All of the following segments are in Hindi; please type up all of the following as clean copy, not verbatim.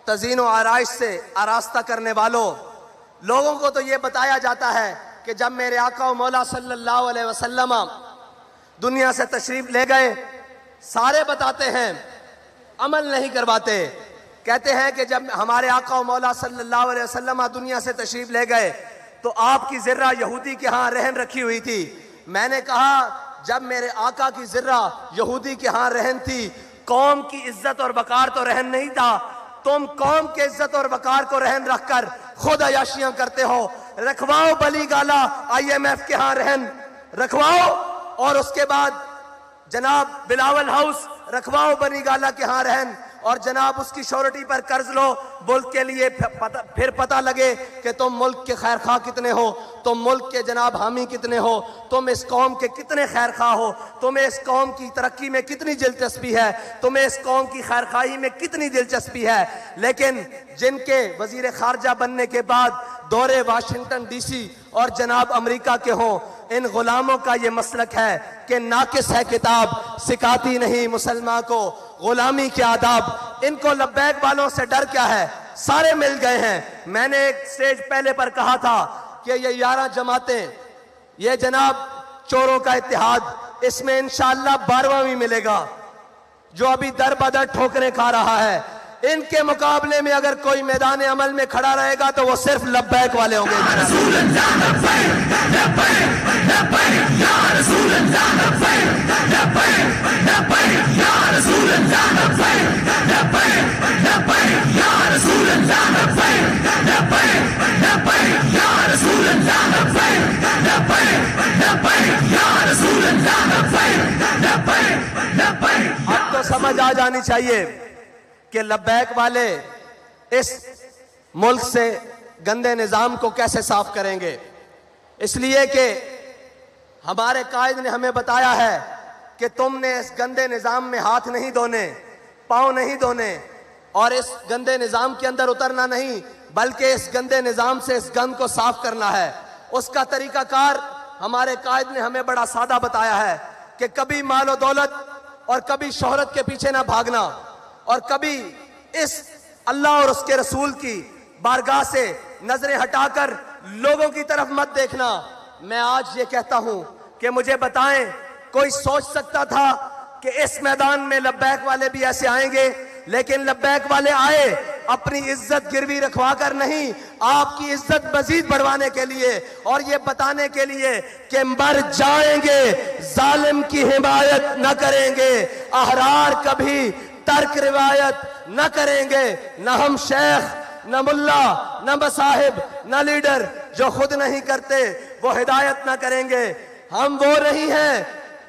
तज़ीन व आराइश से आरास्ता करने वालों, लोगों को तो ये बताया जाता है कि जब मेरे आका व मौला सल्लल्लाहु अलैहि वसल्लम दुनिया से तशरीफ ले गए, सारे बताते हैं, अमल नहीं करवाते। कहते हैं कि जब हमारे आका व मौला सल्लल्लाहु अलैहि वसल्लम दुनिया से तशरीफ ले गए तो आपकी ज़र्रा यहूदी के यहाँ रहन रखी हुई थी। मैंने कहा जब मेरे आका की ज़र्रा यहूदी के यहाँ रहन थी, कौम की इज्जत और वकार तो रहन नहीं था, तुम कौम के इज्जत और वकार को रहन रखकर खुद अयाशियां करते हो। रखवाओ बली गाला IMF के यहाँ रहन रखवाओ, और उसके बाद जनाब बिलावल हाउस रखवाओ बनी गाला के यहाँ रहन, और जनाब उसकी श्योरिटी पर कर्ज लो मुल्क के लिए। फिर पता लगे कि तुम मुल्क के खैर खा कितने हो, तुम मुल्क के जनाब हामी कितने हो, तुम इस कौम के कितने खैर खा हो, तुम्हें इस कौम की तरक्की में कितनी दिलचस्पी है, तुम्हें इस कौम की खैर खाही में कितनी दिलचस्पी है। लेकिन जिनके वजीर खारजा बनने के बाद दौरे वाशिंगटन DC और जनाब अमेरिका के हों, इन गुलामों का ये मसलक है कि नाकिस है किताब, सिखाती नहीं मुसलमान को गुलामी के आदाब। इनको लब्बैक वालों से डर क्या है, सारे मिल गए हैं। मैंने एक स्टेज पहले पर कहा था कि ये 11 जमातें, ये जनाब चोरों का इत्तेहाद, इसमें इंशाअल्लाह 12वां भी मिलेगा जो अभी दर बदर ठोकरें खा रहा है। इनके मुकाबले में अगर कोई मैदान अमल में खड़ा रहेगा तो वो सिर्फ लब्बैक वाले होंगे। अब तो समझ आ जानी चाहिए कि लब्बैक वाले इस मुल्क से गंदे निज़ाम को कैसे साफ करेंगे। इसलिए कि हमारे कायद ने हमें बताया है कि तुमने इस गंदे निज़ाम में हाथ नहीं धोने, पाँव नहीं धोने, और इस गंदे निज़ाम के अंदर उतरना नहीं, बल्कि इस गंदे निज़ाम से इस गंद को साफ करना है। उसका तरीकाकार हमारे कायद ने हमें बड़ा सादा बताया है कि कभी मालो दौलत और कभी शोहरत के पीछे ना भागना, और कभी इस अल्लाह और उसके रसूल की बारगाह से नजरें हटाकर लोगों की तरफ मत देखना। मैं आज ये कहता हूं कि मुझे बताएं, कोई सोच सकता था कि इस मैदान में लब्बैक वाले भी ऐसे आएंगे? लेकिन लब्बैक वाले आए अपनी इज्जत गिरवी रखवा कर नहीं, आपकी इज्जत मजीद बढ़वाने के लिए, और ये बताने के लिए कि मर जाएंगे, जालिम की हिमायत न करेंगे, अहरार कभी तर्क रिवायत न करेंगे। न हम शेख, न मुल्ला, न मसाहिब, न लीडर जो खुद नहीं करते वो हिदायत न करेंगे। हम वो नहीं हैं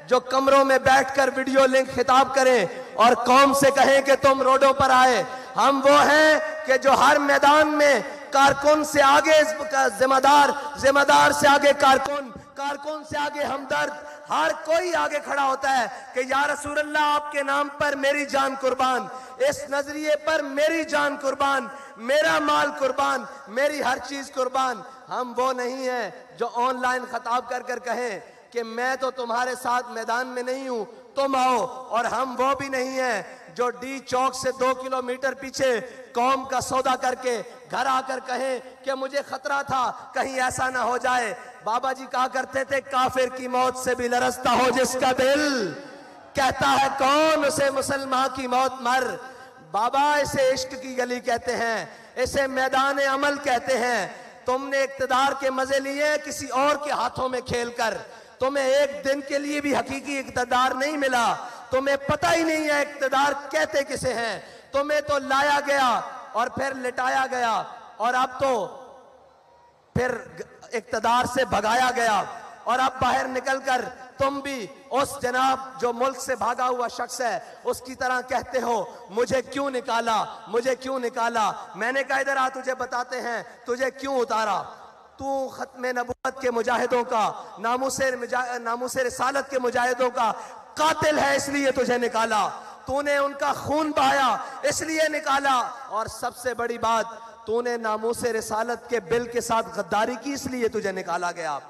जो कमरों में बैठकर वीडियो लिंक खिताब करें और कौम से कहें कि तुम रोडों पर आए। हम वो हैं कि जो हर मैदान में कारकुन से आगे जिम्मेदार से आगे कारकुन से आगे हमदर्द, हर कोई आगे खड़ा होता है कि या रसूल अल्लाह आपके नाम पर मेरी जान कुर्बान, इस नजरिए पर मेरी जान कुर्बान, मेरा माल कुर्बान, मेरी हर चीज कुर्बान। हम वो नहीं हैं जो ऑनलाइन खताब कर कर कहें कि मैं तो तुम्हारे साथ मैदान में नहीं हूं, तुम आओ। और हम वो भी नहीं हैं जो डी चौक से 2 किलोमीटर पीछे कौम का सौदा करके घर आकर कहें कि मुझे खतरा था कहीं ऐसा ना हो जाए। बाबा जी कहा करते थे, काफिर की मौत से भी लरसता हो जिसका दिल, कहता है कौन उसे मुसलमान की मौत मर। बाबा इसे इश्क की गली कहते हैं, इसे मैदान अमल कहते हैं। तुमने इक्तदार के मजे लिए किसी और के हाथों में खेलकर, तुम्हें एक दिन के लिए भी हकीकी इक्तदार नहीं मिला, तुम्हें पता ही नहीं है इक्तदार कहते किसे हैं। तुम्हें तो लाया गया और फिर लिटाया गया, और अब तो फिर इक्तदार से भगाया गया, और अब बाहर निकलकर तुम भी उस जनाब जो मुल्क से भागा हुआ शख्स है उसकी तरह कहते हो मुझे क्यों निकाला, मुझे क्यों निकाला। मैंने कहा इधर आ, तुझे बताते हैं तुझे क्यों उतारा। तू खत्म नबूवत के मुजाहिदों का, नामूसे रिसालत के मुजाहिदों का कातिल है, इसलिए तुझे निकाला। तूने उनका खून बहाया इसलिए निकाला, और सबसे बड़ी बात तूने नामूसे रिसालत के बिल के साथ गद्दारी की इसलिए तुझे निकाला गया।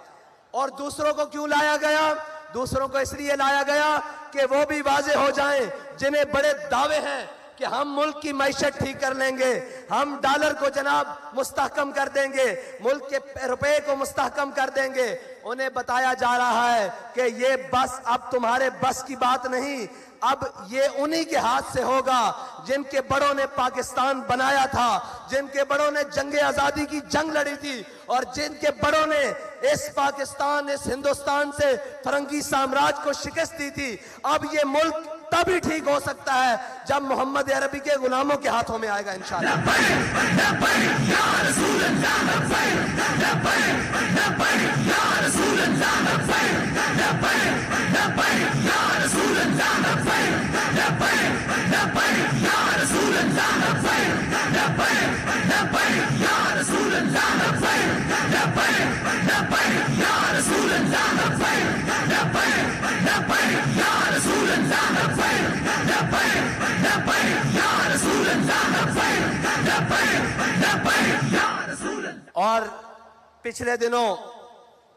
और दूसरों को क्यों लाया गया? दूसरों को इसलिए लाया गया कि वो भी वाजे हो जाएं जिन्हें बड़े दावे हैं कि हम मुल्क की मैशत ठीक कर लेंगे, हम डॉलर को जनाब मुस्तहकम कर देंगे, मुल्क के रुपए को मुस्तहकम कर देंगे। उन्हें बताया जा रहा है कि ये बस अब तुम्हारे बस की बात नहीं, अब ये उन्हीं के हाथ से होगा जिनके बड़ों ने पाकिस्तान बनाया था, जिनके बड़ों ने जंग आजादी की जंग लड़ी थी और जिनके बड़ों ने इस पाकिस्तान, इस हिंदुस्तान से फरंगी साम्राज्य को शिकस्त दी थी। अब ये मुल्क तभी ठीक हो सकता है जब मोहम्मद अरबी के गुलामों के हाथों में आएगा इंशाअल्लाह। और पिछले दिनों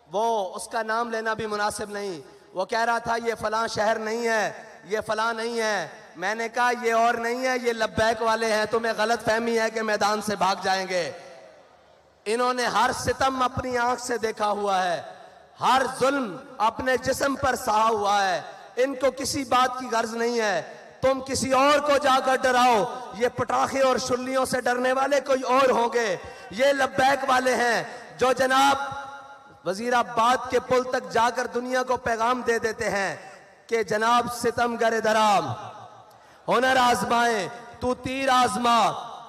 वो उसका नाम लेना भी मुनासिब नहीं, वो कह रहा था ये फलां शहर नहीं है, ये फलां नहीं है। मैंने कहा ये और नहीं है, ये लब्बैक वाले हैं, तुम्हें गलत फहमी है कि मैदान से भाग जाएंगे। इन्होंने हर सितम अपनी आंख से देखा हुआ है, हर जुल्म अपने जिस्म पर सहा हुआ है, इनको किसी बात की गर्ज नहीं है। तुम किसी और को जाकर डराओ, ये पटाखे और शुल्लियों से डरने वाले कोई और होंगे। ये लब्बैक वाले हैं जो जनाब वजीराबाद के पुल तक जाकर दुनिया को पैगाम दे देते हैं कि जनाब सितमगर दराम हुनर आजमाए, तू तीर आजमा,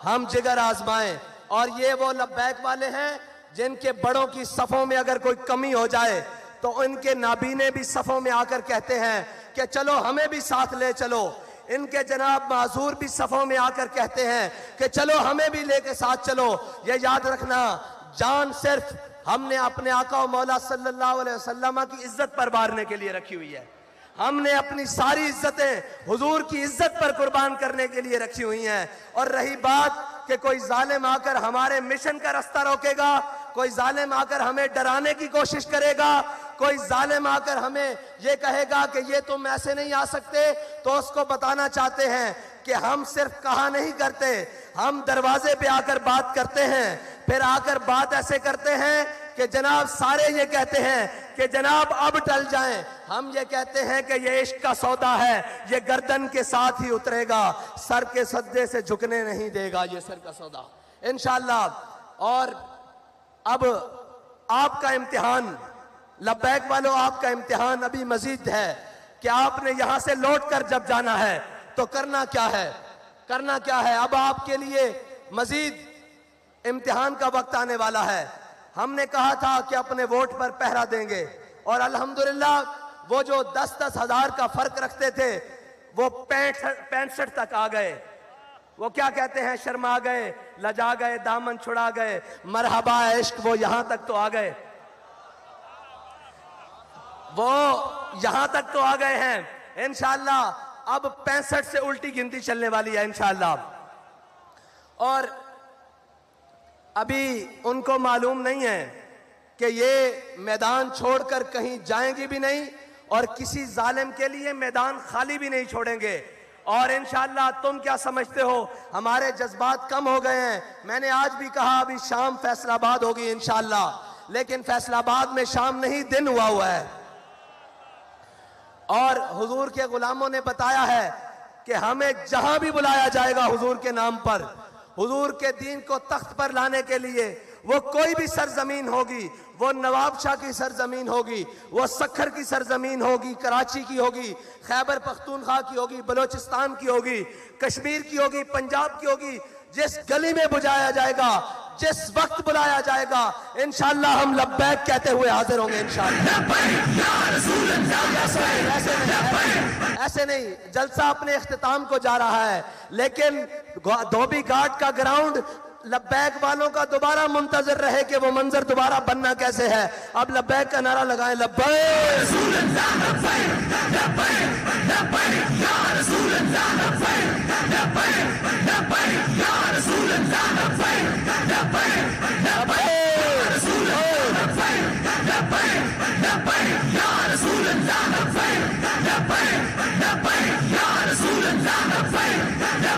हम जिगर आजमाए। और ये वो लब्बैक वाले हैं जिनके बड़ों की सफों में अगर कोई कमी हो जाए तो इनके नाबीने भी सफों में आकर कहते हैं कि चलो हमें भी साथ ले चलो। इनके जनाब माजूर भी सफों में आकर कहते हैं कि चलो हमें भी लेके साथ चलो। ये याद रखना, जान सिर्फ हमने अपने आका और मौला सल्लल्लाहु अलैहि वसल्लम की इज्जत पर वारने के लिए रखी हुई है। हमने अपनी सारी इज्जतें हुजूर की इज्जत पर कुर्बान करने के लिए रखी हुई हैं। और रही बात कि कोई जालिम आकर हमारे मिशन का रास्ता रोकेगा, कोई जालिम आकर हमें डराने की कोशिश करेगा, कोई जालिम आकर हमें यह कहेगा कि ये तुम ऐसे नहीं आ सकते, तो उसको बताना चाहते हैं कि हम सिर्फ कहा नहीं करते, हम दरवाजे पे आकर बात करते हैं। फिर आकर बात ऐसे करते हैं कि जनाब सारे ये कहते हैं कि जनाब अब टल जाएं। हम ये कहते हैं कि ये इश्क का सौदा है, ये गर्दन के साथ ही उतरेगा, सर के सज्जे से झुकने नहीं देगा ये सर का सौदा इंशाअल्लाह। और अब आपका इम्तिहान लब्बैक वालों, आपका इम्तिहान अभी मजीद है कि आपने यहां से लौट कर जब जाना है तो करना क्या है, करना क्या है। अब आपके लिए मजीद इम्तिहान का वक्त आने वाला है। हमने कहा था कि अपने वोट पर पहरा देंगे और अल्हम्दुलिल्लाह वो जो 10-10 हजार का फर्क रखते थे वो 65 तक आ गए। वो क्या कहते हैं, शर्मा गए, लजा गए, दामन छुड़ा गए, मरहबा इश्क, वो यहां तक तो आ गए, वो यहां तक तो आ गए हैं इंशाअल्लाह। अब 65 से उल्टी गिनती चलने वाली है इंशाअल्लाह। और अभी उनको मालूम नहीं है कि ये मैदान छोड़कर कहीं जाएंगे भी नहीं और किसी जालिम के लिए मैदान खाली भी नहीं छोड़ेंगे। और इंशाअल्लाह तुम क्या समझते हो, हमारे जज्बात कम हो गए हैं। मैंने आज भी कहा अभी शाम फैसलाबाद होगी इंशाअल्लाह, लेकिन फैसलाबाद में शाम नहीं दिन हुआ है। और हुजूर के गुलामों ने बताया है कि हमें जहां भी बुलाया जाएगा हुजूर के नाम पर, हुजूर के दीन को तख्त पर लाने के लिए, वो कोई भी सरजमीन होगी, वो नवाबशाह की सरजमीन होगी, वो सखर की सरजमीन होगी, कराची की होगी, खैबर पख्तूनख्वा की होगी, बलोचिस्तान की होगी, कश्मीर की होगी, पंजाब की होगी, जिस गली में बुलाया जाएगा, जिस वक्त बुलाया जाएगा, इंशाअल्लाह हम लब्बैक कहते हुए हाजिर होंगे इंशाअल्लाह। ऐसे नहीं, जलसा अपने इख्तिताम को जा रहा है, लेकिन धोबी घाट का ग्राउंड लब्बैक वालों का दोबारा मुंतजर रहे कि वो मंजर दोबारा बनना कैसे है। अब लब्बैक का नारा लगाएं, लब्बैक। Ya Rasul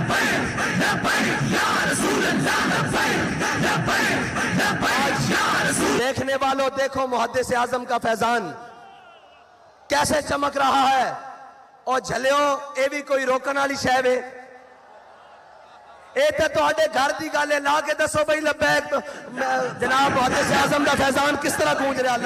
Allah, देखने वालों देखो मुहद्दिस आजम का फैजान कैसे चमक रहा है और झलियो ये भी कोई रोकने वाली शह वे ये तो घर की गल है ला के दसो भाई लब्बैक जनाब मुहद्दिस आजम का फैजान किस तरह गूंज रहा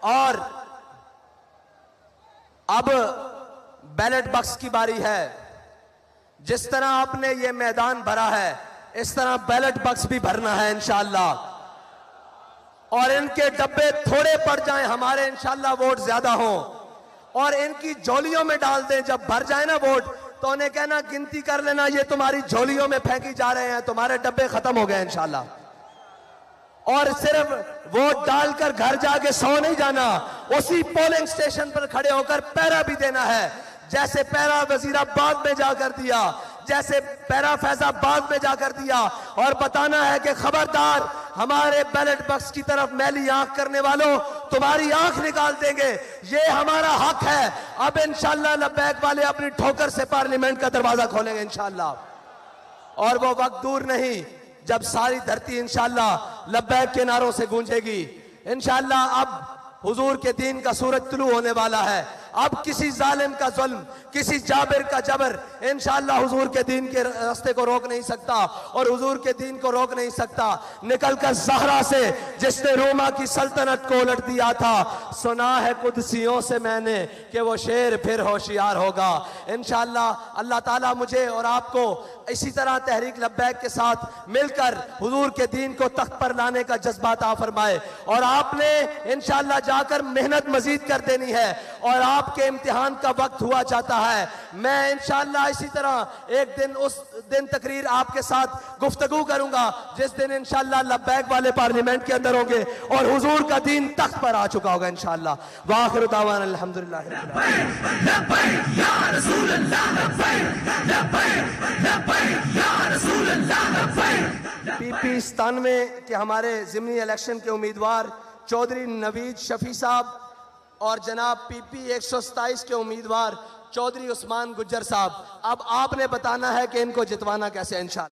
और अब बैलेट बॉक्स की बारी है। जिस तरह आपने ये मैदान भरा है इस तरह बैलेट बॉक्स भी भरना है इंशाअल्लाह। और इनके डब्बे थोड़े पड़ जाएं हमारे इंशाअल्लाह वोट ज्यादा हों और इनकी झोलियों में डाल दें। जब भर जाए ना वोट तो उन्हें कहना गिनती कर लेना ये तुम्हारी झोलियों में फेंकी जा रहे हैं, तुम्हारे डब्बे खत्म हो गए इंशाअल्लाह। और सिर्फ वोट डालकर घर जाके सो नहीं जाना, उसी पोलिंग स्टेशन पर खड़े होकर पहरा भी देना है। जैसे पहरा वजीराबाद में जाकर दिया, जैसे पहरा फैजाबाद में जाकर दिया, और बताना है कि खबरदार हमारे बैलेट बॉक्स की तरफ मैली आंख करने वालों तुम्हारी आंख निकाल देंगे, ये हमारा हक है। अब इंशाअल्लाह लब्बैक वाले अपनी ठोकर से पार्लियामेंट का दरवाजा खोलेंगे इंशाअल्लाह। और वो वक्त दूर नहीं जब सारी धरती इंशाअल्लाह लब्बैक के नारों से गूंजेगी इंशाअल्लाह। अब हुजूर के दीन का सूरज तुलू होने वाला है। अब किसी जालिम का जुल्म, किसी जाबिर का जबर इंशाअल्लाह हुजूर के दीन के रास्ते को रोक नहीं सकता और हुजूर के दीन को रोक नहीं सकता। निकलकर ज़हरा से जिसने रोमा की सल्तनत को उलट दिया था, सुना है कुदसियों से मैंने कि वो शेर फिर होशियार होगा इंशाअल्लाह। अल्लाह ताला मुझे और आपको इसी तरह तहरीक लब्बैक के साथ मिलकर हुजूर के दीन को तख्त पर लाने का जज्बा अता फरमाए। और आपने इंशाअल्लाह जाकर मेहनत मजीद कर देनी है और आपके इम्तिहान का वक्त हुआ चाहता है। मैं इंशाअल्लाह इसी तरह एक दिन उस दिन तकरीर आपके साथ गुफ्तगू करूंगा जिस दिन इंशाअल्लाह लब्बैक वाले पार्लियामेंट के अंदर होंगे और हुजूर का दीन तख्त पर आ चुका होगा इंशाअल्लाह। वाखिर दावाना अल्हम्दुलिल्लाह। पीपी 97 के हमारे ज़िमनी इलेक्शन के उम्मीदवार चौधरी नवीद शफी साहब और जनाब पीपी 127 के उम्मीदवार चौधरी उस्मान गुज्जर साहब, अब आपने बताना है कि इनको जितवाना कैसे इंशाअल्लाह।